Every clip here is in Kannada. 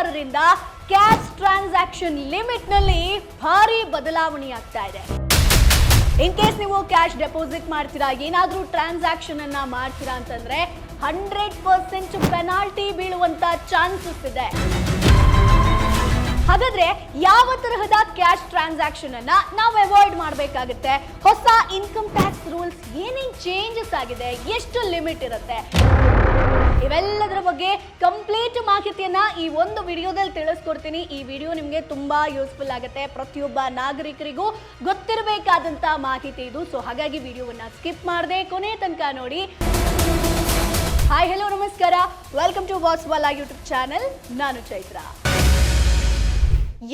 ಇಪ್ಪತ್ತಾರರಿಂದ ಕ್ಯಾಶ್ ಟ್ರಾನ್ಸಾಕ್ಷನ್ ಲಿಮಿಟ್ ನಲ್ಲಿ ಭಾರಿ ಬದಲಾವಣೆ ಆಗ್ತಾ ಇದೆ. ಇನ್ ಕೇಸ್ ನೀವು ಕ್ಯಾಶ್ ಡೆಪಾಸಿಟ್ ಮಾಡ್ತೀರಾ, ಏನಾದ್ರೂ ಟ್ರಾನ್ಸಾಕ್ಷನ್ ಅನ್ನ ಮಾಡ್ತೀರಾ ಅಂತಂದ್ರೆ 100% ಪೆನಾಲ್ಟಿ ಬೀಳುವಂತ ಚಾನ್ಸಸ್ ಇದೆ. ಹಾಗಾದ್ರೆ ಯಾವ ತರಹದ ಕ್ಯಾಶ್ ಟ್ರಾನ್ಸಾಕ್ಷನ್ ಅನ್ನ ನಾವು ಅವಾಯ್ಡ್ ಮಾಡಬೇಕಾಗುತ್ತೆ? ಹೊಸ ಇನ್ಕಮ್ ಟ್ಯಾಕ್ಸ್ ರೂಲ್ಸ್ ಏನೇನ್ ಚೇಂಜಸ್ ಆಗಿದೆ, ಎಷ್ಟು ಲಿಮಿಟ್ ಇರುತ್ತೆ, ಇವೆಲ್ಲದರ ಬಗ್ಗೆ ಕಂಪ್ಲೀಟ್ ಮಾಹಿತಿಯನ್ನ ಈ ಒಂದು ವಿಡಿಯೋದಲ್ಲಿ ತಿಳಿಸ್ಕೊಡ್ತೀನಿ. ಈ ವಿಡಿಯೋ ನಿಮಗೆ ತುಂಬಾ ಯೂಸ್ಫುಲ್ ಆಗುತ್ತೆ, ಪ್ರತಿಯೊಬ್ಬ ನಾಗರಿಕರಿಗೂ ಗೊತ್ತಿರಬೇಕಾದಂತ ಮಾಹಿತಿ ಇದು. ಸೊ ಹಾಗಾಗಿ ವಿಡಿಯೋವನ್ನ ಸ್ಕಿಪ್ ಮಾಡದೆ ಕೊನೆ ತನಕ ನೋಡಿ. ಹಾಯ್, ಹೆಲೋ, ನಮಸ್ಕಾರ, ವೆಲ್ಕಮ್ ಟು ವಾಸ್ವಾಲಾ ಯೂಟ್ಯೂಬ್ ಚಾನೆಲ್. ನಾನು ಚೈತ್ರ.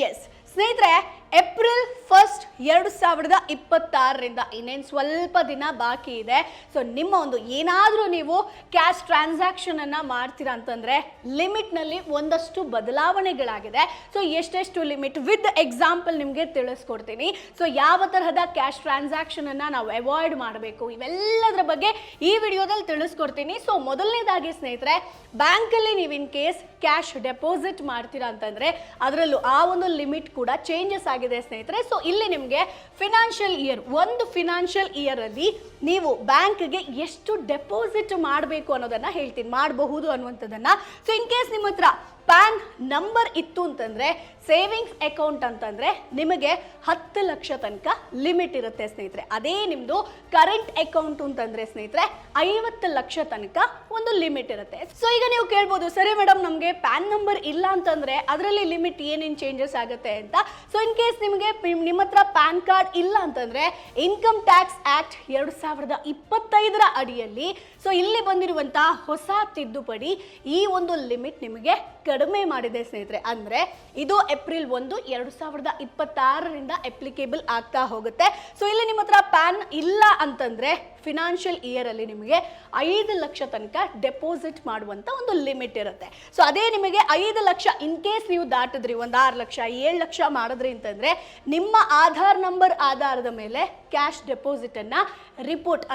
ಎಸ್ ಸ್ನೇಹಿತರೆ, ಏಪ್ರಿಲ್ 1 2026ರಿಂದ ಇನ್ನೇನು ಸ್ವಲ್ಪ ದಿನ ಬಾಕಿ ಇದೆ. ಸೊ ನಿಮ್ಮ ಒಂದು ಏನಾದರೂ ನೀವು ಕ್ಯಾಶ್ ಟ್ರಾನ್ಸಾಕ್ಷನ್ ಅನ್ನ ಮಾಡ್ತೀರಾ ಅಂತಂದ್ರೆ ಲಿಮಿಟ್ನಲ್ಲಿ ಒಂದಷ್ಟು ಬದಲಾವಣೆಗಳಾಗಿದೆ. ಸೊ ಎಷ್ಟೆಷ್ಟು ಲಿಮಿಟ್ ವಿತ್ ಎಕ್ಸಾಂಪಲ್ ನಿಮಗೆ ತಿಳಿಸ್ಕೊಡ್ತೀನಿ. ಸೊ ಯಾವ ತರಹದ ಕ್ಯಾಶ್ ಟ್ರಾನ್ಸಾಕ್ಷನ್ ಅನ್ನ ನಾವು ಅವಾಯ್ಡ್ ಮಾಡಬೇಕು, ಇವೆಲ್ಲದರ ಬಗ್ಗೆ ಈ ವಿಡಿಯೋದಲ್ಲಿ ತಿಳಿಸ್ಕೊಡ್ತೀನಿ. ಸೊ ಮೊದಲನೇದಾಗಿ ಸ್ನೇಹಿತರೆ, ಬ್ಯಾಂಕಲ್ಲಿ ನೀವು ಇನ್ ಕೇಸ್ ಕ್ಯಾಶ್ ಡೆಪಾಸಿಟ್ ಮಾಡ್ತೀರಾ ಅಂತಂದ್ರೆ ಅದರಲ್ಲೂ ಆ ಒಂದು ಲಿಮಿಟ್ ಕೂಡ ಚೇಂಜಸ್ ಆಗಿದೆ ಸ್ನೇಹಿತರೆ. ಸೊ ಇಲ್ಲಿ ನಿಮಗೆ ಫಿನಾನ್ಷಿಯಲ್ ಇಯರ್, ಒಂದು ಫಿನಾನ್ಷಿಯಲ್ ಇಯರ್ ಅಲ್ಲಿ ನೀವು ಬ್ಯಾಂಕ್ಗೆ ಎಷ್ಟು ಡೆಪಾಸಿಟ್ ಮಾಡಬೇಕು ಅನ್ನೋದನ್ನ ಹೇಳ್ತೀನಿ, ಮಾಡಬಹುದು ಅನ್ನುವಂಥದ್ದನ್ನ. ಸೊ ಇನ್ ಕೇಸ್ ನಿಮ್ಮ ಹತ್ರ ಪ್ಯಾನ್ ನಂಬರ್ ಇತ್ತು ಅಂತಂದ್ರೆ, ಸೇವಿಂಗ್ಸ್ ಅಕೌಂಟ್ ಅಂತಂದ್ರೆ ನಿಮಗೆ 10 ಲಕ್ಷ ತನಕ ಲಿಮಿಟ್ ಇರುತ್ತೆ ಸ್ನೇಹಿತರೆ. ಅದೇ ನಿಮ್ದು ಕರೆಂಟ್ ಅಕೌಂಟ್ ಅಂತಂದ್ರೆ ಸ್ನೇಹಿತರೆ 50 ಲಕ್ಷ ತನಕ ಒಂದು ಲಿಮಿಟ್ ಇರುತ್ತೆ. ಸೊ ಈಗ ನೀವು ಕೇಳ್ಬೋದು, ಸರಿ ಮೇಡಮ್, ನಮಗೆ ಪ್ಯಾನ್ ನಂಬರ್ ಇಲ್ಲ ಅಂತಂದ್ರೆ ಅದರಲ್ಲಿ ಲಿಮಿಟ್ ಏನೇನು ಚೇಂಜಸ್ ಆಗುತ್ತೆ ಅಂತ. ಸೊ ಇನ್ ಕೇಸ್ ನಿಮಗೆ ನಿಮ್ಮ ಹತ್ರ ಪ್ಯಾನ್ ಕಾರ್ಡ್ ಇಲ್ಲ ಅಂತಂದ್ರೆ ಇನ್ಕಮ್ ಟ್ಯಾಕ್ಸ್ ಆಕ್ಟ್ 2025 ಅಡಿಯಲ್ಲಿ ಸೊ ಇಲ್ಲಿ ಬಂದಿರುವಂತಹ ಹೊಸ ತಿದ್ದುಪಡಿ ಈ ಒಂದು ಲಿಮಿಟ್ ನಿಮಗೆ ಕಡಿಮೆ ಮಾಡಿದೆ ಸ್ನೇಹಿತರೆ. ಅಂದ್ರೆ ಇದು ಏಪ್ರಿಲ್ 1 2026ರಿಂದ ಅಪ್ಲಿಕೇಬಲ್ ಆಗ್ತಾ ಹೋಗುತ್ತೆ. ಸೊ ಇಲ್ಲಿ ನಿಮ್ಮ ಹತ್ರ ಪ್ಯಾನ್ ಇಲ್ಲ ಅಂತಂದ್ರೆ ಫಿನಾನ್ಷಿಯಲ್ ಇಯರ್ ಅಲ್ಲಿ ನಿಮಗೆ 5 ಲಕ್ಷ ತನಕ ಡೆಪಾಸಿಟ್ ಮಾಡುವಂತ ಒಂದು ಲಿಮಿಟ್ ಇರುತ್ತೆ. ಸೊ ಅದೇ ನಿಮಗೆ 5 ಲಕ್ಷ ಇನ್ ಕೇಸ್ ನೀವು ದಾಟಿದ್ರಿ, ಒಂದು 6 ಲಕ್ಷ 7 ಲಕ್ಷ ಮಾಡಿದ್ರಿ ಅಂತಂದ್ರೆ ನಿಮ್ಮ ಆಧಾರ್ ನಂಬರ್ ಆಧಾರದ ಮೇಲೆ ಕ್ಯಾಶ್ ಡೆಪಾಸಿಟ್ ಅನ್ನ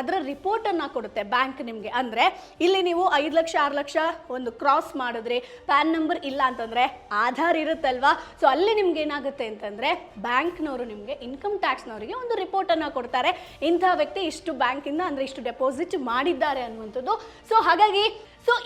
ಅದರ ರಿಪೋರ್ಟ್ ಅನ್ನ ಕೊಡುತ್ತೆ ಬ್ಯಾಂಕ್ ನಿಮ್ಗೆ. ಅಂದ್ರೆ ಇಲ್ಲಿ ನೀವು 5 ಲಕ್ಷ 6 ಲಕ್ಷ ಒಂದು ಕ್ರಾಸ್ ಮಾಡಿದ್ರಿ, ಪ್ಯಾನ್ ನಂಬರ್ ಇಲ್ಲ ಅಂತಂದ್ರೆ ಆಧಾರ್ ಇರುತ್ತಲ್ವಾ, ಸೊ ಅಲ್ಲಿ ನಿಮ್ಗೆ ಏನಾಗುತ್ತೆ ಅಂತಂದ್ರೆ ಬ್ಯಾಂಕ್ನವರು ನಿಮ್ಗೆ ಇನ್ಕಮ್ ಟ್ಯಾಕ್ಸ್ನವರಿಗೆ ಒಂದು ರಿಪೋರ್ಟ್ ಅನ್ನ ಕೊಡ್ತಾರೆ, ಇಂಥ ವ್ಯಕ್ತಿ ಇಷ್ಟು ಬ್ಯಾಂಕಿಂದ ಅಂದ್ರೆ ಇಷ್ಟು ಡೆಪಾಸಿಟ್ ಮಾಡಿದ್ದಾರೆ ಅನ್ನುವಂಥದ್ದು. ಸೊ ಹಾಗಾಗಿ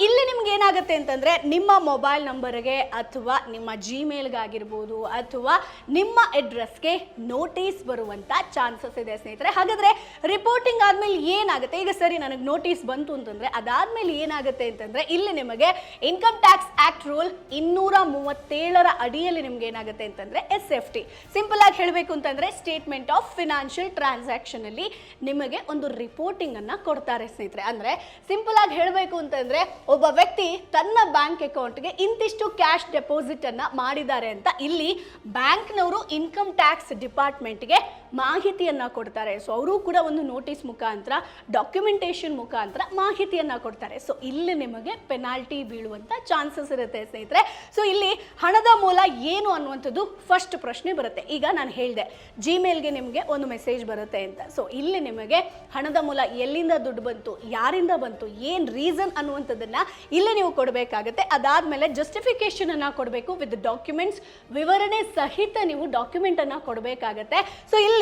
ಇಲ್ಲಿ ನಿಮ್ಗೆ ಏನಾಗುತ್ತೆ ಅಂತಂದ್ರೆ ನಿಮ್ಮ ಮೊಬೈಲ್ ನಂಬರ್ಗೆ ಅಥವಾ ನಿಮ್ಮ ಜಿಮೇಲ್ಗಾಗಿರ್ಬೋದು ಅಥವಾ ನಿಮ್ಮ ಅಡ್ರೆಸ್ಗೆ ನೋಟಿಸ್ ಬರುವಂತ ಚಾನ್ಸಸ್ ಇದೆ ಸ್ನೇಹಿತರೆ. ಹಾಗಾದ್ರೆ ರಿಪೋರ್ಟಿಂಗ್ ಆದ್ಮೇಲೆ ಏನಾಗುತ್ತೆ? ಈಗ ಸರಿ, ನನಗೆ ನೋಟಿಸ್ ಬಂತು ಅಂತಂದ್ರೆ ಅದಾದ್ಮೇಲೆ ಏನಾಗುತ್ತೆ ಅಂತಂದ್ರೆ ಇಲ್ಲಿ ನಿಮಗೆ ಇನ್ಕಮ್ ಟ್ಯಾಕ್ಸ್ ಆಕ್ಟ್ ರೂಲ್ 237 ಅಡಿಯಲ್ಲಿ ನಿಮ್ಗೆ ಏನಾಗುತ್ತೆ ಅಂತಂದ್ರೆ SFT, ಸಿಂಪಲ್ ಆಗಿ ಹೇಳಬೇಕು ಅಂತಂದ್ರೆ ಸ್ಟೇಟ್ಮೆಂಟ್ ಆಫ್ ಫಿನಾನ್ಷಿಯಲ್ ಟ್ರಾನ್ಸಾಕ್ಷನ್ ಅಲ್ಲಿ ನಿಮಗೆ ಒಂದು ರಿಪೋರ್ಟಿಂಗ್ ಅನ್ನ ಕೊಡ್ತಾರೆ ಸ್ನೇಹಿತರೆ. ಅಂದ್ರೆ ಸಿಂಪಲ್ ಆಗಿ ಹೇಳಬೇಕು ಅಂತಂದ್ರೆ ಒಬ್ಬ ವ್ಯಕ್ತಿ ತನ್ನ ಬ್ಯಾಂಕ್ ಅಕೌಂಟ್ಗೆ ಇಂತಿಷ್ಟು ಕ್ಯಾಶ್ ಡೆಪಾಸಿಟ್ ಅನ್ನ ಮಾಡಿದ್ದಾರೆ ಅಂತ ಇಲ್ಲಿ ಬ್ಯಾಂಕ್ನವರು ಇನ್ಕಮ್ ಟ್ಯಾಕ್ಸ್ ಡಿಪಾರ್ಟ್ಮೆಂಟ್ಗೆ ಮಾಹಿತಿಯನ್ನ ಕೊಡ್ತಾರೆ. ಸೊ ಅವರು ಕೂಡ ಒಂದು ನೋಟಿಸ್ ಮುಖಾಂತರ, ಡಾಕ್ಯುಮೆಂಟೇಶನ್ ಮುಖಾಂತರ ಮಾಹಿತಿಯನ್ನ ಕೊಡ್ತಾರೆ. ಸೊ ಇಲ್ಲಿ ನಿಮಗೆ ಪೆನಾಲ್ಟಿ ಬೀಳುವಂತ ಚಾನ್ಸಸ್ ಇರುತ್ತೆ ಸ್ನೇಹಿತರೆ. ಸೊ ಇಲ್ಲಿ ಹಣದ ಮೂಲ ಏನು ಅನ್ನುವಂಥದ್ದು ಫಸ್ಟ್ ಪ್ರಶ್ನೆ ಬರುತ್ತೆ. ಈಗ ನಾನು ಹೇಳಿದೆ ಜಿಮೇಲ್ಗೆ ನಿಮಗೆ ಒಂದು ಮೆಸೇಜ್ ಬರುತ್ತೆ ಅಂತ. ಸೊ ಇಲ್ಲಿ ನಿಮಗೆ ಹಣದ ಮೂಲ ಎಲ್ಲಿಂದ ದುಡ್ಡು ಬಂತು, ಯಾರಿಂದ ಬಂತು, ಏನ್ ರೀಸನ್ ಅನ್ನುವಂಥದ್ದನ್ನ ಇಲ್ಲಿ ನೀವು ಕೊಡಬೇಕಾಗುತ್ತೆ. ಅದಾದ್ಮೇಲೆ ಜಸ್ಟಿಫಿಕೇಶನ್ ಅನ್ನ ಕೊಡಬೇಕು ವಿತ್ ಡಾಕ್ಯುಮೆಂಟ್ಸ್, ವಿವರಣೆ ಸಹಿತ ನೀವು ಡಾಕ್ಯುಮೆಂಟ್ ಅನ್ನ ಕೊಡಬೇಕಾಗತ್ತೆ. ಸೊ ಇಲ್ಲಿ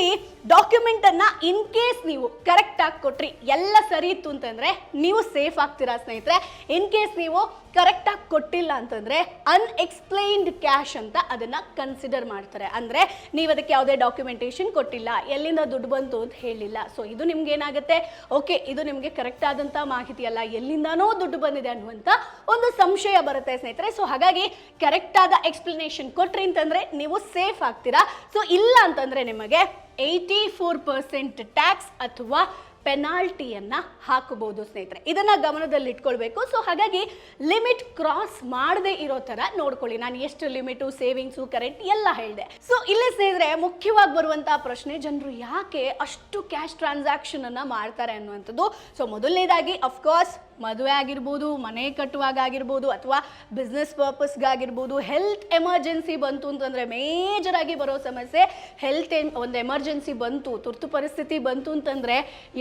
ಡಾಕ್ಯುಮೆಂಟ್ ಅನ್ನ ಇನ್ ಕೇಸ್ ನೀವು ಕರೆಕ್ಟ್ ಆಗಿ ಕೊಟ್ರಿ, ಎಲ್ಲ ಸರಿ ಇತ್ತು ಅಂತಂದ್ರೆ ನೀವು ಸೇಫ್ ಆಗ್ತೀರಾ ಸ್ನೇಹಿತರೆ. ಇನ್ ಕೇಸ್ ನೀವು ಕರೆಕ್ಟ್ ಆಗಿ ಕೊಟ್ಟಿಲ್ಲ ಅಂತಂದ್ರೆ ಅನ್ಎಕ್ಸ್ಪ್ಲೈನ್ಡ್ ಕ್ಯಾಶ್ ಅಂತ ಅದನ್ನ ಕನ್ಸಿಡರ್ ಮಾಡ್ತಾರೆ. ಅಂದ್ರೆ ನೀವು ಅದಕ್ಕೆ ಯಾವುದೇ ಡಾಕ್ಯುಮೆಂಟೇಶನ್ ಕೊಟ್ಟಿಲ್ಲ, ಎಲ್ಲಿಂದ ದುಡ್ಡು ಬಂತು ಅಂತ ಹೇಳಿಲ್ಲ. ಸೊ ಇದು ನಿಮ್ಗೆ ಏನಾಗುತ್ತೆ, ಓಕೆ ಇದು ನಿಮ್ಗೆ ಕರೆಕ್ಟ್ ಆದಂತ ಮಾಹಿತಿ ಅಲ್ಲ, ಎಲ್ಲಿಂದಾನೋ ದುಡ್ಡು ಬಂದಿದೆ ಅನ್ನುವಂತ ಒಂದು ಸಂಶಯ ಬರುತ್ತೆ ಸ್ನೇಹಿತರೆ. ಸೊ ಹಾಗಾಗಿ ಕರೆಕ್ಟ್ ಆದ ಎಕ್ಸ್ಪ್ಲನೇಷನ್ ಕೊಟ್ರಿ ಅಂತಂದ್ರೆ ನೀವು ಸೇಫ್ ಆಗ್ತೀರಾ. ಸೊ ಇಲ್ಲ ಅಂತಂದ್ರೆ ನಿಮಗೆ 84% ಟ್ಯಾಕ್ಸ್ ಅಥವಾ ಪೆನಾಲ್ಟಿಯನ್ನ ಹಾಕಬಹುದು ಸ್ನೇಹಿತರೆ. ಇದನ್ನ ಗಮನದಲ್ಲಿ ಇಟ್ಕೊಳ್ಬೇಕು. ಸೊ ಹಾಗಾಗಿ ಲಿಮಿಟ್ ಕ್ರಾಸ್ ಮಾಡದೆ ಇರೋ ತರ ನೋಡ್ಕೊಳ್ಳಿ. ನಾನು ಎಷ್ಟು ಲಿಮಿಟು, ಸೇವಿಂಗ್ಸು, ಕರೆಂಟ್ ಎಲ್ಲ ಹೇಳಿದೆ. ಸೊ ಇಲ್ಲಿ ಸ್ನೇಹಿತರೆ ಮುಖ್ಯವಾಗಿ ಬರುವಂತಹ ಪ್ರಶ್ನೆ, ಜನರು ಯಾಕೆ ಅಷ್ಟು ಕ್ಯಾಶ್ ಟ್ರಾನ್ಸಾಕ್ಷನ್ ಅನ್ನ ಮಾಡ್ತಾರೆ ಅನ್ನುವಂಥದ್ದು. ಸೊ ಮೊದಲನೇದಾಗಿ ಅಫ್ಕೋರ್ಸ್ ಮದುವೆ ಆಗಿರ್ಬೋದು, ಮನೆ ಕಟ್ಟುವಾಗ ಆಗಿರ್ಬೋದು, ಅಥವಾ ಬಿಸ್ನೆಸ್ ಪರ್ಪಸ್ಗಾಗಿರ್ಬೋದು, ಹೆಲ್ತ್ ಎಮರ್ಜೆನ್ಸಿ ಬಂತು ಅಂತಂದ್ರೆ ಮೇಜರ್ ಆಗಿ ಬರೋ ಸಮಸ್ಯೆ ಹೆಲ್ತ್ ಒಂದು ಎಮರ್ಜೆನ್ಸಿ ಬಂತು, ತುರ್ತು ಪರಿಸ್ಥಿತಿ ಬಂತು ಅಂತಂದ್ರೆ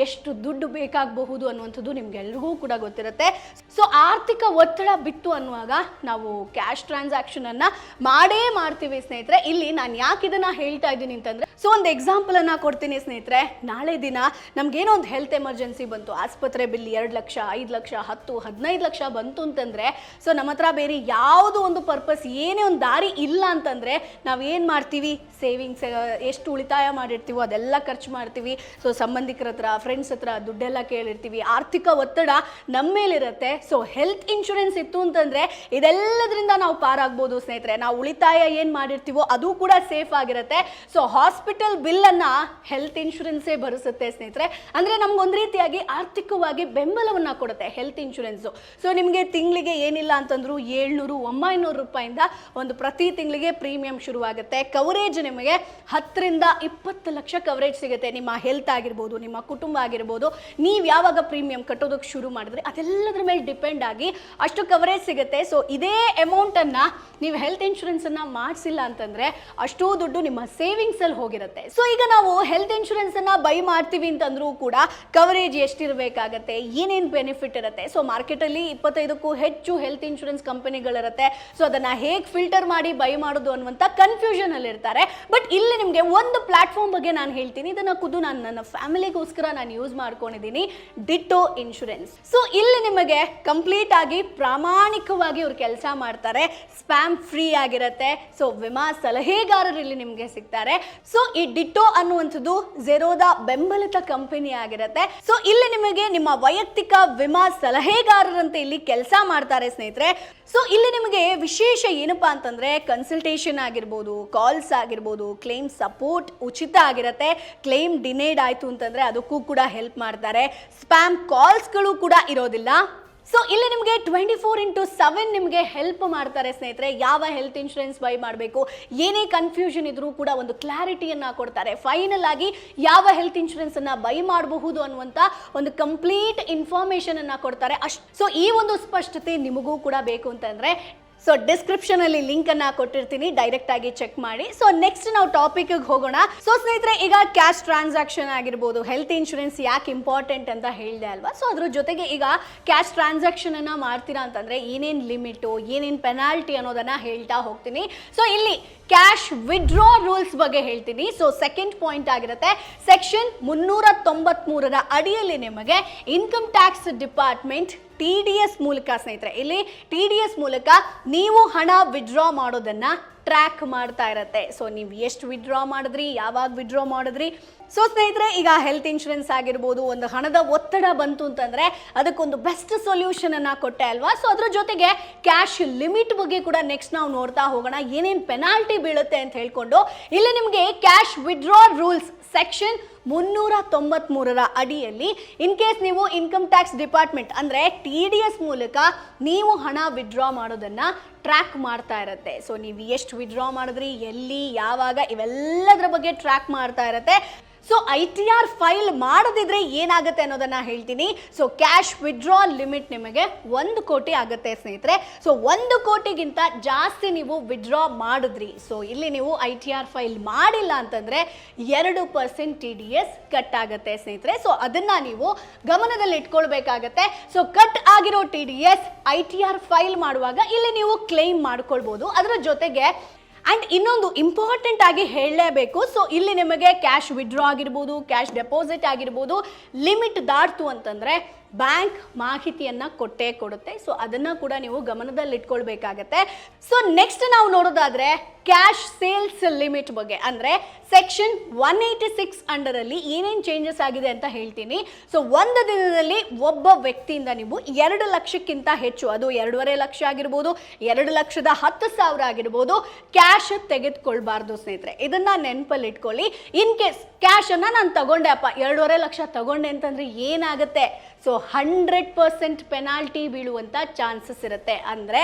ಎಷ್ಟು ದುಡ್ಡು ಬೇಕಾಗಬಹುದು ಅನ್ನುವಂಥದ್ದು ನಿಮ್ಗೆಲ್ರಿಗೂ ಕೂಡ ಗೊತ್ತಿರುತ್ತೆ. ಸೊ ಆರ್ಥಿಕ ಒತ್ತಡ ಬಿತ್ತು ಅನ್ನುವಾಗ ನಾವು ಕ್ಯಾಶ್ ಟ್ರಾನ್ಸಾಕ್ಷನ್ ಅನ್ನ ಮಾಡೇ ಮಾಡ್ತೀವಿ ಸ್ನೇಹಿತರೆ. ಇಲ್ಲಿ ನಾನು ಯಾಕೆ ಇದನ್ನ ಹೇಳ್ತಾ ಇದ್ದೀನಿ ಅಂತಂದ್ರೆ, ಸೊ ಒಂದು ಎಕ್ಸಾಂಪಲ್ ಅನ್ನ ಕೊಡ್ತೀನಿ ಸ್ನೇಹಿತರೆ. ನಾಳೆ ದಿನ ನಮ್ಗೇನೋ ಒಂದು ಹೆಲ್ತ್ ಎಮರ್ಜೆನ್ಸಿ ಬಂತು, ಆಸ್ಪತ್ರೆ ಬಿಲ್ 2 ಲಕ್ಷ 5 ಲಕ್ಷ 10 15 ಲಕ್ಷ ಬಂತು ಅಂತಂದ್ರೆ, ಸೊ ನಮ್ಮ ಹತ್ರ ಬೇರೆ ಯಾವುದೋ ಒಂದು ಪರ್ಪಸ್ ಏನೇ ಒಂದು ದಾರಿ ಇಲ್ಲ ಅಂತಂದ್ರೆ ನಾವೇನ್ ಮಾಡ್ತೀವಿ, ಸೇವಿಂಗ್ಸ್ ಎಷ್ಟು ಉಳಿತಾಯ ಮಾಡಿರ್ತೀವೋ ಅದೆಲ್ಲ ಖರ್ಚು ಮಾಡ್ತೀವಿ. ಸೊ ಸಂಬಂಧಿಕರ ಹತ್ರ, ಫ್ರೆಂಡ್ಸ್ ಹತ್ರ ದುಡ್ಡೆಲ್ಲ ಕೇಳಿರ್ತೀವಿ. ಆರ್ಥಿಕ ಒತ್ತಡ ನಮ್ಮ ಮೇಲಿರುತ್ತೆ. ಸೊ ಹೆಲ್ತ್ ಇನ್ಶೂರೆನ್ಸ್ ಇತ್ತು ಅಂತಂದ್ರೆ ಇದೆಲ್ಲದರಿಂದ ನಾವು ಪಾರಾಗ್ಬೋದು ಸ್ನೇಹಿತರೆ. ನಾವು ಉಳಿತಾಯ ಏನ್ ಮಾಡಿರ್ತೀವೋ ಅದು ಕೂಡ ಸೇಫ್ ಆಗಿರುತ್ತೆ. ಸೊ ಹಾಸ್ಪಿಟಲ್ ಬಿಲ್ ಅನ್ನ ಹೆಲ್ತ್ ಇನ್ಶೂರೆನ್ಸೇ ಭರಿಸುತ್ತೆ ಸ್ನೇಹಿತರೆ. ಅಂದ್ರೆ ನಮ್ಗೊಂದು ರೀತಿಯಾಗಿ ಆರ್ಥಿಕವಾಗಿ ಬೆಂಬಲವನ್ನ ಕೊಡುತ್ತೆ ಹೆಲ್ತ್ ಇನ್ಶೂರೆನ್ಸ್. ಸೊ ನಿಮಗೆ ತಿಂಗಳಿಗೆ ಏನಿಲ್ಲ ಅಂತಂದ್ರು 700-900 ರೂಪಾಯಿಂದ ಒಂದು ಪ್ರತಿ ತಿಂಗಳಿಗೆ ಪ್ರೀಮಿಯಂ ಶುರುವಾಗುತ್ತೆ. ಕವರೇಜ್ ನಿಮಗೆ 10 ರಿಂದ 20 ಲಕ್ಷ ಕವರೇಜ್ ಸಿಗುತ್ತೆ. ನಿಮ್ಮ ಹೆಲ್ತ್ ಆಗಿರ್ಬೋದು, ನಿಮ್ಮ ಕುಟುಂಬ ಆಗಿರ್ಬೋದು, ನೀವು ಯಾವಾಗ ಪ್ರೀಮಿಯಂ ಕಟ್ಟೋದಕ್ಕೆ ಶುರು ಮಾಡಿದ್ರೆ ಅದೆಲ್ಲದ್ರ ಮೇಲೆ ಡಿಪೆಂಡ್ ಆಗಿ ಅಷ್ಟು ಕವರೇಜ್ ಸಿಗುತ್ತೆ. ಸೊ ಇದೇ ಅಮೌಂಟ್ ಅನ್ನ ನೀವು ಹೆಲ್ತ್ ಇನ್ಶೂರೆನ್ಸ್ ಅನ್ನ ಮಾಡಿಸಿಲ್ಲ ಅಂತಂದ್ರೆ ಅಷ್ಟೂ ದುಡ್ಡು ನಿಮ್ಮ ಸೇವಿಂಗ್ಸ್ ಅಲ್ಲಿ ಹೋಗಿರುತ್ತೆ. ಸೊ ಈಗ ನಾವು ಹೆಲ್ತ್ ಇನ್ಶೂರೆನ್ಸ್ ಅನ್ನ ಬೈ ಮಾಡ್ತೀವಿ ಅಂತಂದ್ರೂ ಕೂಡ ಕವರೇಜ್ ಎಷ್ಟಿರಬೇಕಾಗತ್ತೆ, ಏನೇನು ಬೆನಿಫಿಟ್ ಇರುತ್ತೆ. ಸೊ ಮಾರ್ಕೆಟ್ ಅಲ್ಲಿ 25ಕ್ಕೂ ಹೆಚ್ಚು ಹೆಲ್ತ್ ಇನ್ಶೂರೆನ್ಸ್ ಕಂಪನಿಗಳಿರುತ್ತೆ. ಸೊ ಅದನ್ನ ಹೇಗೆ ಫಿಲ್ಟರ್ ಮಾಡಿ ಬೈ ಮಾಡೋದು ಅನ್ನುವಂತ ಕನ್ಫ್ಯೂಷನ್ ಅಲ್ಲಿ ಇರ್ತಾರೆ. ಬಟ್ ಇಲ್ಲಿ ನಿಮಗೆ ಒಂದು ಪ್ಲಾಟ್ಫಾರ್ಮ್ ಬಗ್ಗೆ ನಾನು ಹೇಳ್ತೀನಿ. ಇದನ್ನ ಖುದ್ದು ನಾನು ನನ್ನ ಫ್ಯಾಮಿಲಿಗೋಸ್ಕರ ನಾನು ಯೂಸ್ ಮಾಡ್ಕೊಂಡಿದ್ದೀನಿ, ಡಿಟ್ಟೋ ಇನ್ಶೂರೆನ್ಸ್. ಸೊ ಇಲ್ಲಿ ನಿಮಗೆ ಕಂಪ್ಲೀಟ್ ಆಗಿ ಪ್ರಾಮಾಣಿಕವಾಗಿ ಅವ್ರು ಕೆಲಸ ಮಾಡ್ತಾರೆ, ಸ್ಪ್ಯಾಮ್ ಫ್ರೀ ಆಗಿರುತ್ತೆ. ಸೊ ವಿಮಾ ಸಲಹೆಗಾರರು ಇಲ್ಲಿ ನಿಮಗೆ ಸಿಗ್ತಾರೆ. ಸೊ ಈ ಡಿಟ್ಟೋ ಅನ್ನುವಂಥದ್ದು ಝೆರೋದ ಬೆಂಬಲಿತ ಕಂಪನಿ ಆಗಿರುತ್ತೆ. ಸೊ ಇಲ್ಲಿ ನಿಮಗೆ ನಿಮ್ಮ ವೈಯಕ್ತಿಕ ವಿಮಾ ಸಲಹೆಗಾರರಂತೆ ಇಲ್ಲಿ ಕೆಲಸ ಮಾಡ್ತಾರೆ ಸ್ನೇಹಿತರೆ. ಸೊ ಇಲ್ಲಿ ನಿಮಗೆ ವಿಶೇಷ ಏನಪ್ಪಾ ಅಂತಂದ್ರೆ, ಕನ್ಸಲ್ಟೇಷನ್ ಆಗಿರ್ಬೋದು, ಕಾಲ್ಸ್ ಆಗಿರ್ಬೋದು, ಕ್ಲೇಮ್ ಸಪೋರ್ಟ್ ಉಚಿತ ಆಗಿರುತ್ತೆ. ಕ್ಲೇಮ್ ಡಿನೇಡ್ ಆಯ್ತು ಅಂತಂದ್ರೆ ಅದಕ್ಕೂ ಕೂಡ ಹೆಲ್ಪ್ ಮಾಡ್ತಾರೆ. ಸ್ಪ್ಯಾಮ್ ಕಾಲ್ಸ್ಗಳು ಕೂಡ ಇರೋದಿಲ್ಲ. ಸೊ ಇಲ್ಲಿ ನಿಮಗೆ 24/7 ನಿಮಗೆ ಹೆಲ್ಪ್ ಮಾಡ್ತಾರೆ ಸ್ನೇಹಿತರೆ. ಯಾವ ಹೆಲ್ತ್ ಇನ್ಶೂರೆನ್ಸ್ ಬೈ ಮಾಡಬೇಕು, ಏನೇ ಕನ್ಫ್ಯೂಷನ್ ಇದ್ರೂ ಕೂಡ ಒಂದು ಕ್ಲಾರಿಟಿಯನ್ನ ಕೊಡ್ತಾರೆ. ಫೈನಲ್ ಆಗಿ ಯಾವ ಹೆಲ್ತ್ ಇನ್ಶೂರೆನ್ಸ್ ಅನ್ನ ಬೈ ಮಾಡಬಹುದು ಅನ್ನುವಂತ ಒಂದು ಕಂಪ್ಲೀಟ್ ಇನ್ಫಾರ್ಮೇಶನ್ ಅನ್ನ ಕೊಡ್ತಾರೆ. ಸೊ ಈ ಒಂದು ಸ್ಪಷ್ಟತೆ ನಿಮಗೂ ಕೂಡ ಬೇಕು ಅಂತಂದ್ರೆ ಸೊ ಡಿಸ್ಕ್ರಿಪ್ಷನ್ ಅಲ್ಲಿ ಲಿಂಕ್ ಅನ್ನ ಕೊಟ್ಟಿರ್ತೀನಿ, ಡೈರೆಕ್ಟ್ ಆಗಿ ಚೆಕ್ ಮಾಡಿ. ಸೊ ನೆಕ್ಸ್ಟ್ ನಾವು ಟಾಪಿಕ್ ಹೋಗೋಣ. ಸೊ ಸ್ನೇಹಿತರೆ, ಈಗ ಕ್ಯಾಶ್ ಟ್ರಾನ್ಸಾಕ್ಷನ್ ಆಗಿರ್ಬೋದು, ಹೆಲ್ತ್ ಇನ್ಶೂರೆನ್ಸ್ ಯಾಕೆ ಇಂಪಾರ್ಟೆಂಟ್ ಅಂತ ಹೇಳಿದೆ ಅಲ್ವಾ. ಸೊ ಅದ್ರ ಜೊತೆಗೆ ಈಗ ಕ್ಯಾಶ್ ಟ್ರಾನ್ಸಾಕ್ಷನ್ ಅನ್ನ ಮಾಡ್ತೀರಾ ಅಂತಂದ್ರೆ ಏನೇನ್ ಲಿಮಿಟು, ಏನೇನ್ ಪೆನಾಲ್ಟಿ ಅನ್ನೋದನ್ನ ಹೇಳ್ತಾ ಹೋಗ್ತೀನಿ. ಸೊ ಇಲ್ಲಿ ಕ್ಯಾಶ್ ವಿಡ್ರಾ ರೂಲ್ಸ್ ಬಗ್ಗೆ ಹೇಳ್ತೀನಿ. ಸೊ ಸೆಕೆಂಡ್ ಪಾಯಿಂಟ್ ಆಗಿರುತ್ತೆ, ಸೆಕ್ಷನ್ 393ರ ಅಡಿಯಲ್ಲಿ ನಿಮಗೆ ಇನ್ಕಮ್ ಟ್ಯಾಕ್ಸ್ ಡಿಪಾರ್ಟ್ಮೆಂಟ್ TDS ಮೂಲಕ ಸ್ನೇಹಿತರೆ, ಇಲ್ಲಿ TDS ಮೂಲಕ ನೀವು ಹಣ ವಿಡ್ರಾ ಮಾಡೋದನ್ನ ಟ್ರ್ಯಾಕ್ ಮಾಡ್ತಾ ಇರುತ್ತೆ. ಸೊ ನೀವು ಎಷ್ಟು ವಿಡ್ರಾ ಮಾಡಿದ್ರಿ, ಯಾವಾಗ ವಿಡ್ರಾ ಮಾಡಿದ್ರಿ. ಸೊ ಸ್ನೇಹಿತರೆ, ಈಗ ಹೆಲ್ತ್ ಇನ್ಶೂರೆನ್ಸ್ ಆಗಿರ್ಬೋದು, ಒಂದು ಹಣದ ಒತ್ತಡ ಬಂತು ಅಂತಂದ್ರೆ ಅದಕ್ಕೊಂದು ಬೆಸ್ಟ್ ಸೊಲ್ಯೂಷನ್ ಅನ್ನ ಕೊಟ್ಟೆ ಅಲ್ವಾ. ಸೊ ಅದ್ರ ಜೊತೆಗೆ ಕ್ಯಾಶ್ ಲಿಮಿಟ್ ಬಗ್ಗೆ ಕೂಡ ನೆಕ್ಸ್ಟ್ ನಾವು ನೋಡ್ತಾ ಹೋಗೋಣ, ಏನೇನು ಪೆನಾಲ್ಟಿ ಬೀಳುತ್ತೆ ಅಂತ ಹೇಳ್ಕೊಂಡು. ಇಲ್ಲಿ ನಿಮಗೆ ಕ್ಯಾಶ್ ವಿಡ್ರಾ ರೂಲ್ಸ್ ಸೆಕ್ಷನ್ 393ರ ಅಡಿಯಲ್ಲಿ ಇನ್ ಕೇಸ್ ನೀವು ಇನ್ಕಮ್ ಟ್ಯಾಕ್ಸ್ ಡಿಪಾರ್ಟ್ಮೆಂಟ್ ಅಂದ್ರೆ TDS ಮೂಲಕ ನೀವು ಹಣ ವಿಡ್ರಾ ಮಾಡೋದನ್ನ ಟ್ರ್ಯಾಕ್ ಮಾಡ್ತಾ ಇರುತ್ತೆ. ಸೊ ನೀವು ಎಷ್ಟು ವಿಡ್ರಾ ಮಾಡಿದ್ರಿ, ಎಲ್ಲಿ, ಯಾವಾಗ, ಇವೆಲ್ಲದರ ಬಗ್ಗೆ ಟ್ರ್ಯಾಕ್ ಮಾಡ್ತಾ ಇರುತ್ತೆ. ಸೊ ITR ಫೈಲ್ ಮಾಡದಿದ್ರೆ ಏನಾಗುತ್ತೆ ಅನ್ನೋದನ್ನ ಹೇಳ್ತೀನಿ. ಸೊ ಕ್ಯಾಶ್ ವಿಡ್ರಾ ಲಿಮಿಟ್ ನಿಮಗೆ 1 ಕೋಟಿ ಆಗುತ್ತೆ ಸ್ನೇಹಿತರೆ. ಸೊ 1 ಕೋಟಿಗಿಂತ ಜಾಸ್ತಿ ನೀವು ವಿಡ್ರಾ ಮಾಡಿದ್ರಿ, ಸೊ ಇಲ್ಲಿ ನೀವು ITR ಫೈಲ್ ಮಾಡಿಲ್ಲ ಅಂತಂದ್ರೆ 2% TDS ಕಟ್ ಆಗುತ್ತೆ ಸ್ನೇಹಿತರೆ. ಸೊ ಅದನ್ನ ನೀವು ಗಮನದಲ್ಲಿ ಇಟ್ಕೊಳ್ಬೇಕಾಗತ್ತೆ. ಸೊ ಕಟ್ ಆಗಿರೋ TDS ITR ಫೈಲ್ ಮಾಡುವಾಗ ಇಲ್ಲಿ ನೀವು ಕ್ಲೈಮ್ ಮಾಡ್ಕೊಳ್ಬಹುದು. ಅದರ ಜೊತೆಗೆ ಅಂಡ್ ಇನ್ನೊಂದು ಇಂಪಾರ್ಟೆಂಟ್ ಆಗಿ ಹೇಳಲೇಬೇಕು. ಸೊ ಇಲ್ಲಿ ನಿಮಗೆ ಕ್ಯಾಶ್ ವಿಡ್ರಾ ಆಗಿರ್ಬೋದು, ಕ್ಯಾಶ್ ಡೆಪಾಸಿಟ್ ಆಗಿರ್ಬೋದು, ಲಿಮಿಟ್ ದಾಟ್ತು ಅಂತಂದ್ರೆ ಬ್ಯಾಂಕ್ ಮಾಹಿತಿಯನ್ನ ಕೊಟ್ಟೇ ಕೊಡುತ್ತೆ. ಸೊ ಅದನ್ನ ಕೂಡ ನೀವು ಗಮನದಲ್ಲಿ ಇಟ್ಕೊಳ್ಬೇಕಾಗತ್ತೆ. ಸೊ ನೆಕ್ಸ್ಟ್ ನಾವು ನೋಡೋದಾದ್ರೆ ಕ್ಯಾಶ್ ಸೇಲ್ಸ್ ಲಿಮಿಟ್ ಬಗ್ಗೆ, ಅಂದ್ರೆ ಸೆಕ್ಷನ್ 186 ಅಂಡರ್ ಅಲ್ಲಿ ಏನೇನು ಚೇಂಜಸ್ ಆಗಿದೆ ಅಂತ ಹೇಳ್ತೀನಿ. ಸೊ ಒಂದು ದಿನದಲ್ಲಿ ಒಬ್ಬ ವ್ಯಕ್ತಿಯಿಂದ ನೀವು 2 ಲಕ್ಷಕ್ಕಿಂತ ಹೆಚ್ಚು, ಅದು 2.5 ಲಕ್ಷ ಆಗಿರ್ಬೋದು, 2,10,000 ಆಗಿರ್ಬೋದು, ಕ್ಯಾಶ್ ತೆಗೆದುಕೊಳ್ಬಾರ್ದು ಸ್ನೇಹಿತರೆ. ಇದನ್ನ ನೆನಪಲ್ಲಿ ಇಟ್ಕೊಳ್ಳಿ. ಇನ್ ಕೇಸ್ ಕ್ಯಾಶ್ ಅನ್ನ ನಾನು ತಗೊಂಡೆ ಅಪ್ಪ, 2.5 ಲಕ್ಷ ತಗೊಂಡೆ ಅಂತಂದ್ರೆ ಏನಾಗುತ್ತೆ, ಸೊ 100% ಪೆನಾಲ್ಟಿ ಬೀಳುವಂಥ ಚಾನ್ಸಸ್ ಇರುತ್ತೆ. ಅಂದರೆ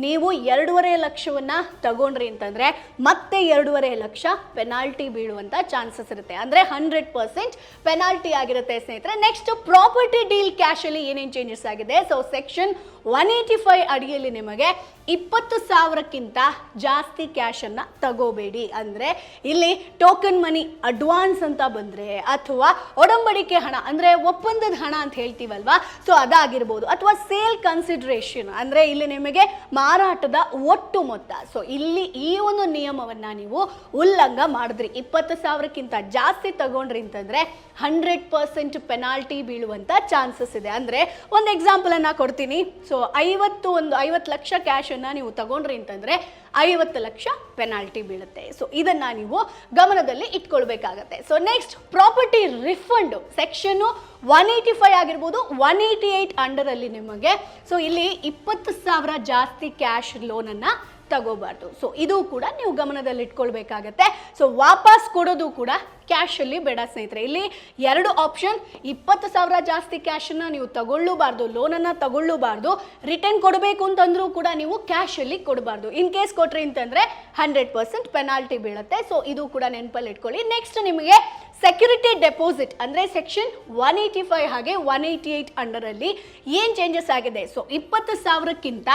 ನೀವು 2.5 ಲಕ್ಷವನ್ನು ತಗೊಂಡ್ರಿ ಅಂತಂದರೆ ಮತ್ತೆ 2.5 ಲಕ್ಷ ಪೆನಾಲ್ಟಿ ಬೀಳುವಂಥ ಚಾನ್ಸಸ್ ಇರುತ್ತೆ. ಅಂದರೆ 100% ಪೆನಾಲ್ಟಿ ಆಗಿರುತ್ತೆ ಸ್ನೇಹಿತರೆ. ನೆಕ್ಸ್ಟ್ ಪ್ರಾಪರ್ಟಿ ಡೀಲ್ ಕ್ಯಾಶಲ್ಲಿ ಏನೇನು ಚೇಂಜಸ್ ಆಗಿದೆ. ಸೊ ಸೆಕ್ಷನ್ 185 ಅಡಿಯಲ್ಲಿ ನಿಮಗೆ 20,000ಕ್ಕಿಂತ ಜಾಸ್ತಿ ಕ್ಯಾಶನ್ನು ತಗೋಬೇಡಿ. ಅಂದರೆ ಇಲ್ಲಿ ಟೋಕನ್ ಮನಿ ಅಡ್ವಾನ್ಸ್ ಅಂತ ಬಂದರೆ ಅಥವಾ ಒಡಂಬಡಿಕೆ ಹಣ ಅಂದರೆ ಒಪ್ಪಂದದ ಹಣ ಅಂತ ಹೇಳ್ತೀವಲ್ವಾ, ಸೊ ಅದಾಗಿರ್ಬೋದು, ಅಥವಾ ಸೇಲ್ ಕನ್ಸಿಡ್ರೇಷನ್ ಅಂದರೆ ಇಲ್ಲಿ ನಿಮಗೆ ಮಾರಾಟದ ಒಟ್ಟು ಮೊತ್ತ. ಸೊ ಇಲ್ಲಿ ಈ ಒಂದು ನಿಯಮವನ್ನು ನೀವು ಉಲ್ಲಂಘ ಮಾಡಿದ್ರಿ, 20,000ಕ್ಕಿಂತ ಜಾಸ್ತಿ ತಗೊಂಡ್ರಿ ಅಂತಂದರೆ 100% ಪೆನಾಲ್ಟಿ ಬೀಳುವಂಥ ಚಾನ್ಸಸ್ ಇದೆ. ಅಂದರೆ ಒಂದು ಎಕ್ಸಾಂಪಲನ್ನು ಕೊಡ್ತೀನಿ. ಸೊ 50 ಲಕ್ಷ ಕ್ಯಾಶನ್ನು ನೀವು ತಗೊಂಡ್ರಿ ಅಂತಂದರೆ 50 ಲಕ್ಷ ಪೆನಾಲ್ಟಿ ಬೀಳುತ್ತೆ. ಸೊ ಇದನ್ನು ನೀವು ಗಮನದಲ್ಲಿ ಇಟ್ಕೊಳ್ಬೇಕಾಗತ್ತೆ. ಸೊ ನೆಕ್ಸ್ಟ್ ಪ್ರಾಪರ್ಟಿ ರಿಫಂಡ್ ಸೆಕ್ಷನ್ನು 185 ಆಗಿರ್ಬೋದು, 188 ಅಂಡರಲ್ಲಿ ನಿಮಗೆ ಸೊ ಇಲ್ಲಿ 20,000 ಜಾಸ್ತಿ ಕ್ಯಾಶ್ ಲೋನನ್ನು ತಗೋಬಾರ್ದು. ಸೊ ಇದು ಕೂಡ ನೀವು ಗಮನದಲ್ಲಿ ಇಟ್ಕೊಳ್ಬೇಕಾಗತ್ತೆ. ಸೊ ವಾಪಸ್ ಕೊಡೋದು ಕೂಡ ಕ್ಯಾಶಲ್ಲಿ ಬೇಡ ಸ್ನೇಹಿತರೆ. ಇಲ್ಲಿ 2 ಆಪ್ಷನ್, 20,000 ಜಾಸ್ತಿ ಕ್ಯಾಶನ್ನು ನೀವು ತಗೊಳ್ಳೂಬಾರ್ದು, ಲೋನನ್ನು ತಗೊಳ್ಳೂಬಾರ್ದು, ರಿಟರ್ನ್ ಕೊಡಬೇಕು ಅಂತಂದ್ರೂ ಕೂಡ ನೀವು ಕ್ಯಾಶಲ್ಲಿ ಕೊಡಬಾರ್ದು. ಇನ್ ಕೇಸ್ ಕೊಟ್ರಿ ಅಂತಂದರೆ 100% ಪೆನಾಲ್ಟಿ ಬೀಳುತ್ತೆ. ಸೊ ಇದು ಕೂಡ ನೆನಪಲ್ಲಿ ಇಟ್ಕೊಳ್ಳಿ. ನೆಕ್ಸ್ಟ್ ನಿಮಗೆ ಸೆಕ್ಯೂರಿಟಿ ಡೆಪಾಸಿಟ್ ಅಂದರೆ ಸೆಕ್ಷನ್ 185 ಹಾಗೆ 188 ಅಂಡರಲ್ಲಿ ಏನು ಚೇಂಜಸ್ ಆಗಿದೆ. ಸೊ 20,000ಕ್ಕಿಂತ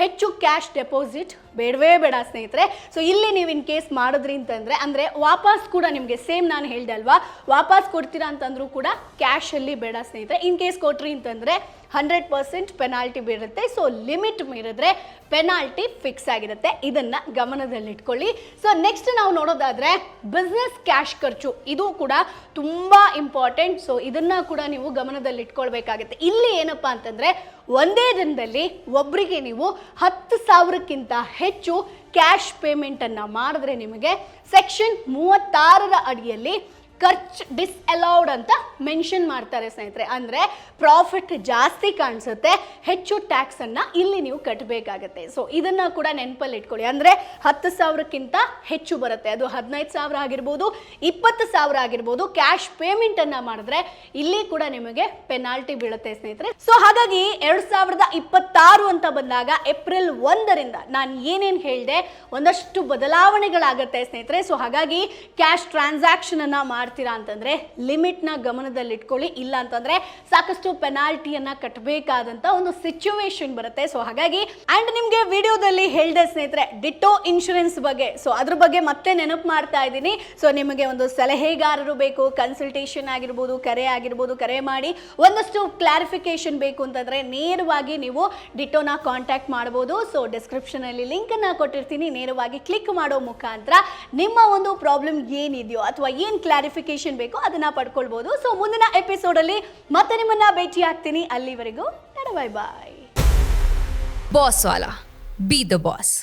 ಹೆಚ್ಚು ಕ್ಯಾಶ್ ಡೆಪಾಸಿಟ್ ಬೇಡವೇ ಬೇಡ ಸ್ನೇಹಿತರೆ. ಸೊ ಇಲ್ಲಿ ನೀವು ಇನ್ ಕೇಸ್ ಮಾಡಿದ್ರಿ ಅಂತಂದರೆ ಅಂದರೆ ವಾಪಸ್ ಕೂಡ ನಿಮಗೆ ಸೇಮ್ ನಾನು ಹೇಳ್ದೆ ಅಲ್ವಾ, ವಾಪಸ್ ಕೊಡ್ತೀರಾ ಅಂತಂದ್ರೂ ಕೂಡ ಕ್ಯಾಶಲ್ಲಿ ಬೇಡ ಸ್ನೇಹಿತರೆ. ಇನ್ ಕೇಸ್ ಕೊಟ್ರಿ ಅಂತಂದರೆ 100% ಪೆನಾಲ್ಟಿ ಬೀರುತ್ತೆ. ಸೊ ಲಿಮಿಟ್ ಮೀರಿದ್ರೆ ಪೆನಾಲ್ಟಿ ಫಿಕ್ಸ್ ಆಗಿರುತ್ತೆ. ಇದನ್ನು ಗಮನದಲ್ಲಿಟ್ಕೊಳ್ಳಿ. ಸೊ ನೆಕ್ಸ್ಟ್ ನಾವು ನೋಡೋದಾದರೆ ಬಿಸ್ನೆಸ್ ಕ್ಯಾಶ್ ಖರ್ಚು, ಇದು ಕೂಡ ತುಂಬ ಇಂಪಾರ್ಟೆಂಟ್. ಸೊ ಇದನ್ನು ಕೂಡ ನೀವು ಗಮನದಲ್ಲಿಟ್ಕೊಳ್ಬೇಕಾಗುತ್ತೆ. ಇಲ್ಲಿ ಏನಪ್ಪ ಅಂತಂದರೆ ಒಂದೇ ದಿನದಲ್ಲಿ ಒಬ್ಬರಿಗೆ ನೀವು 10,000ಕ್ಕಿಂತ ಹೆಚ್ಚು ಕ್ಯಾಶ್ ಪೇಮೆಂಟನ್ನು ಮಾಡಿದ್ರೆ ನಿಮಗೆ ಸೆಕ್ಷನ್ 36 ಅಡಿಯಲ್ಲಿ ಖರ್ಚು ಡಿಸ್ಅಲೌಡ್ ಅಂತ ಮೆನ್ಷನ್ ಮಾಡ್ತಾರೆ ಸ್ನೇಹಿತರೆ. ಅಂದರೆ ಪ್ರಾಫಿಟ್ ಜಾಸ್ತಿ ಕಾಣಿಸುತ್ತೆ, ಹೆಚ್ಚು ಟ್ಯಾಕ್ಸನ್ನು ಇಲ್ಲಿ ನೀವು ಕಟ್ಟಬೇಕಾಗತ್ತೆ. ಸೊ ಇದನ್ನು ಕೂಡ ನೆನಪಲ್ಲಿ ಇಟ್ಕೊಳ್ಳಿ. ಅಂದರೆ 10,000ಕ್ಕಿಂತ ಹೆಚ್ಚು ಬರುತ್ತೆ, ಅದು 15,000 ಆಗಿರ್ಬೋದು, 20,000 ಆಗಿರ್ಬೋದು, ಕ್ಯಾಶ್ ಪೇಮೆಂಟನ್ನು ಮಾಡಿದ್ರೆ ಇಲ್ಲಿ ಕೂಡ ನಿಮಗೆ ಪೆನಾಲ್ಟಿ ಬೀಳುತ್ತೆ ಸ್ನೇಹಿತರೆ. ಸೊ ಹಾಗಾಗಿ 2026 ಅಂತ ಬಂದಾಗ ಏಪ್ರಿಲ್ 1ರಿಂದ ನಾನು ಏನೇನು ಹೇಳಿದೆ ಒಂದಷ್ಟು ಬದಲಾವಣೆಗಳಾಗುತ್ತೆ ಸ್ನೇಹಿತರೆ. ಸೊ ಹಾಗಾಗಿ ಕ್ಯಾಶ್ ಟ್ರಾನ್ಸಾಕ್ಷನನ್ನು ಮಾಡ್ತೀರಾ ಅಂತಂದ್ರೆ ಲಿಮಿಟ್ನ ಗಮನದಲ್ಲಿಟ್ಕೊಳ್ಳಿ, ಇಲ್ಲ ಅಂತಂದ್ರೆ ಸಾಕಷ್ಟು ಪೆನಾಲ್ಟಿಯನ್ನ ಕಟ್ಟಬೇಕಾದಂತ ಒಂದು ಸಿಚುವೇಶನ್ ಬರುತ್ತೆ. ಸೊ ಹಾಗಾಗಿ ಅಂಡ್ ನಿಮ್ಗೆ ವಿಡಿಯೋದಲ್ಲಿ ಹೇಳಿದೆ ಸ್ನೇಹಿತರೆ ಡಿಟೋ ಇನ್ಶೂರೆನ್ಸ್ ಬಗ್ಗೆ. ಸೊ ಅದ್ರ ಬಗ್ಗೆ ಮತ್ತೆ ನೆನಪು ಮಾಡ್ತಾ ಇದ್ದೀನಿ. ಸೊ ನಿಮಗೆ ಒಂದು ಸಲಹೆಗಾರರು ಬೇಕು, ಕನ್ಸಲ್ಟೇಷನ್ ಆಗಿರ್ಬೋದು, ಕರೆ ಮಾಡಿ ಒಂದಷ್ಟು ಕ್ಲಾರಿಫಿಕೇಶನ್ ಬೇಕು ಅಂತಂದ್ರೆ ನೇರವಾಗಿ ನೀವು ಡಿಟೋನ ಕಾಂಟ್ಯಾಕ್ಟ್ ಮಾಡಬಹುದು. ಸೊ ಡಿಸ್ಕ್ರಿಪ್ಷನ್ ಅಲ್ಲಿ ಲಿಂಕ್ ಅನ್ನ ಕೊಟ್ಟಿರ್ತೀನಿ, ನೇರವಾಗಿ ಕ್ಲಿಕ್ ಮಾಡೋ ಮುಖಾಂತರ ನಿಮ್ಮ ಒಂದು ಪ್ರಾಬ್ಲಮ್ ಏನಿದೆಯೋ ಅಥವಾ ಏನ್ ಕ್ಲಾರಿಫಿಕೇಶನ್ ಬೇಕೋ ಅದನ್ನ ಪಡ್ಕೊಳ್ಬಹುದು. ಸೊ ಮುಂದಿನ ಎಪಿಸೋಡ್ ಅಲ್ಲಿ ಮತ್ತೆ ನಿಮ್ಮನ್ನ ಭೇಟಿ ಆಗ್ತೀನಿ. ಅಲ್ಲಿವರೆಗೂ ಬೈ ಬಾಯ್. ಬಾಸ್ ವಾಲಾ, ಬಿ ದ ಬಾಸ್.